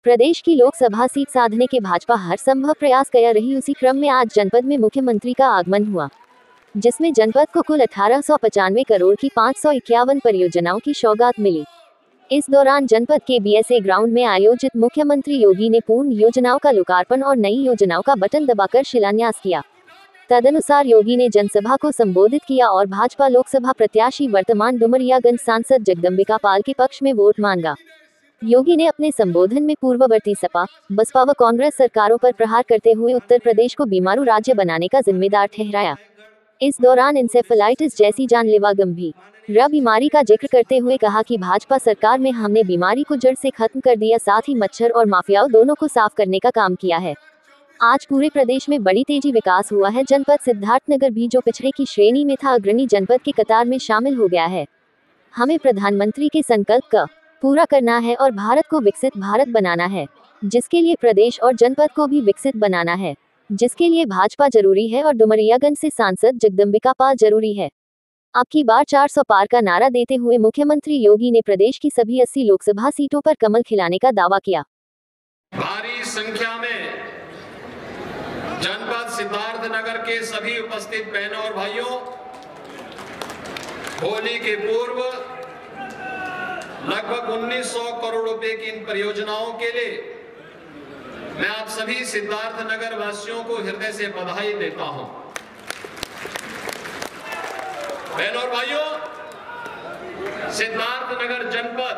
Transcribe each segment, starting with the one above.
प्रदेश की लोकसभा सीट साधने के भाजपा हर संभव प्रयास कर रही। उसी क्रम में आज जनपद में मुख्यमंत्री का आगमन हुआ, जिसमें जनपद को कुल 1895 करोड़ की 551 परियोजनाओं की सौगात मिली। इस दौरान जनपद के बीएसए ग्राउंड में आयोजित मुख्यमंत्री योगी ने पूर्ण योजनाओं का लोकार्पण और नई योजनाओं का बटन दबाकर शिलान्यास किया। तदनुसार योगी ने जनसभा को संबोधित किया और भाजपा लोकसभा प्रत्याशी वर्तमान डुमरियागंज सांसद जगदम्बिका पाल के पक्ष में वोट मांगा। योगी ने अपने संबोधन में पूर्ववर्ती सपा, बसपा व कांग्रेस सरकारों पर प्रहार करते हुए उत्तर प्रदेश को बीमारू राज्य बनाने का जिम्मेदार ठहराया। इस दौरान इंसेफेलाइटिस जैसी जानलेवा गंभीर बीमारी का जिक्र करते हुए कहा कि भाजपा सरकार में हमने बीमारी को जड़ से खत्म कर दिया, साथ ही मच्छर और माफियाओं दोनों को साफ करने का काम किया है। आज पूरे प्रदेश में बड़ी तेजी विकास हुआ है। जनपद सिद्धार्थनगर भी जो पिछड़े की श्रेणी में था, अग्रणी जनपद की कतार में शामिल हो गया है। हमें प्रधानमंत्री के संकल्प का पूरा करना है और भारत को विकसित भारत बनाना है, जिसके लिए प्रदेश और जनपद को भी विकसित बनाना है, जिसके लिए भाजपा जरूरी है और डुमरियागंज से सांसद जगदम्बिका पाल जरूरी है। अब की बार 400 पार का नारा देते हुए मुख्यमंत्री योगी ने प्रदेश की सभी 80 लोकसभा सीटों पर कमल खिलाने का दावा किया। भारी संख्या में जनपद सिद्धार्थनगर के सभी उपस्थित बहनों और भाइयों, होली के पूर्व लगभग 1900 करोड़ रुपए की इन परियोजनाओं के लिए मैं आप सभी सिद्धार्थनगर वासियों को हृदय से बधाई देता हूं। बहनों और भाइयों, सिद्धार्थनगर जनपद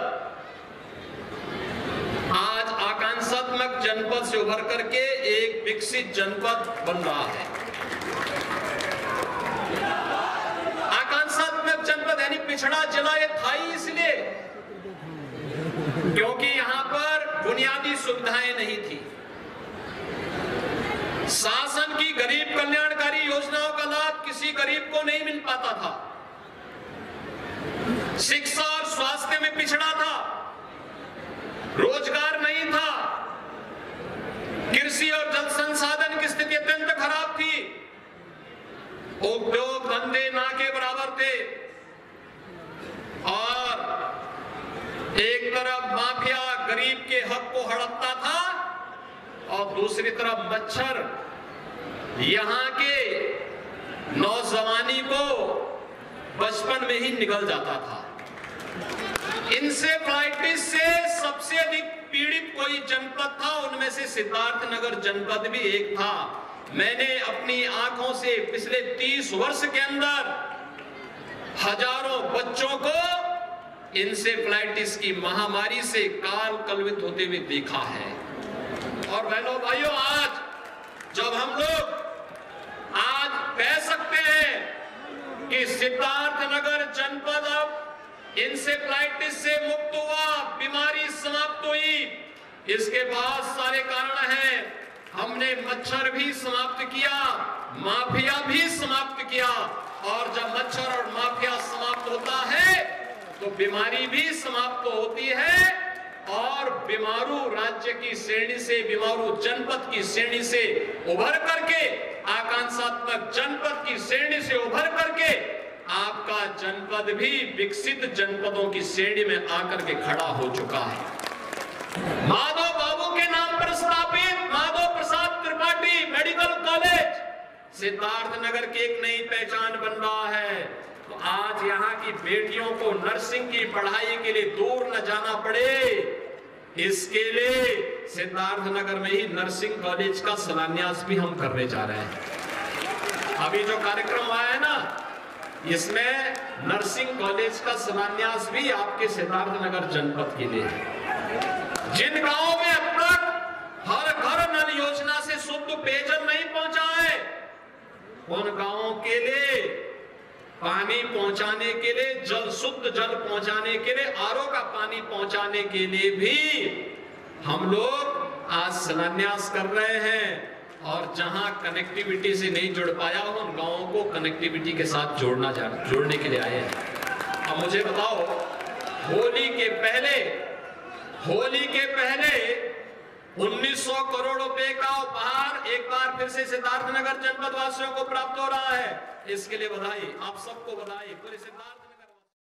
आज आकांक्षात्मक जनपद से उभर करके एक विकसित जनपद बन रहा है। आकांक्षात्मक जनपद यानी पिछड़ा जिला ये था ही इसलिए क्योंकि यहां पर बुनियादी सुविधाएं नहीं थी। शासन की गरीब कल्याणकारी योजनाओं का लाभ किसी गरीब को नहीं मिल पाता था। शिक्षा और स्वास्थ्य में पिछड़ा था, रोजगार नहीं था, कृषि और जल संसाधन की स्थिति अत्यंत खराब थी, उद्योग धंधे ना के बराबर थे और एक तरफ माफिया गरीब के हक को हड़पता था और दूसरी तरफ मच्छर यहां के नौजवानी को बचपन में ही निकल जाता था। इंसेफ्लाइटिस से सबसे अधिक पीड़ित कोई जनपद था, उनमें से सिद्धार्थनगर जनपद भी एक था। मैंने अपनी आंखों से पिछले 30 वर्ष के अंदर हजारों बच्चों को इंसेफ्लाइटिस की महामारी से काल कलवित होते हुए देखा है। और बहनों भाइयों, आज जब हम लोग आज कह सकते हैं कि सिद्धार्थनगर जनपद अब इंसेफ्लाइटिस से मुक्त हुआ, बीमारी समाप्त हुई, इसके बहुत सारे कारण हैं। हमने मच्छर भी समाप्त किया, माफिया भी समाप्त किया, और जब मच्छर और माफिया समाप्त होता है तो बीमारी भी समाप्त होती है और बीमारू राज्य की श्रेणी से, बीमारू जनपद की श्रेणी से उभर करके, आकांक्षात्मक जनपद की श्रेणी से उभर करके आपका जनपद भी विकसित जनपदों की श्रेणी में आकर के खड़ा हो चुका है। माधव बाबू के नाम पर स्थापित माधव प्रसाद त्रिपाठी मेडिकल कॉलेज सिद्धार्थनगर की एक नई पहचान बन रहा है। तो आज यहाँ की बेटियों को नर्सिंग की पढ़ाई के लिए दूर न जाना पड़े, इसके लिए सिद्धार्थनगर में ही नर्सिंग कॉलेज का शिलान्यास भी हम करने जा रहे हैं। अभी जो कार्यक्रम आया है ना, इसमें नर्सिंग कॉलेज का शिलान्यास भी आपके सिद्धार्थनगर जनपद के लिए है। जिन गांवों में अब तक हर घर नल योजना से शुद्ध पेयजल नहीं पहुंचा है, उन गांवों के लिए पानी पहुंचाने के लिए, जल शुद्ध जल पहुंचाने के लिए, आरओ का पानी पहुंचाने के लिए भी हम लोग आज शिलान्यास कर रहे हैं। और जहां कनेक्टिविटी से नहीं जुड़ पाया, उन गांवों को कनेक्टिविटी के साथ जोड़ने के लिए आए हैं। अब मुझे बताओ, होली के पहले 1900 करोड़ रुपए का उपहार एक बार फिर से सिद्धार्थनगर जनपद वासियों को प्राप्त हो रहा है। इसके लिए बधाई, आप सबको बधाई। पूरे सिद्धार्थ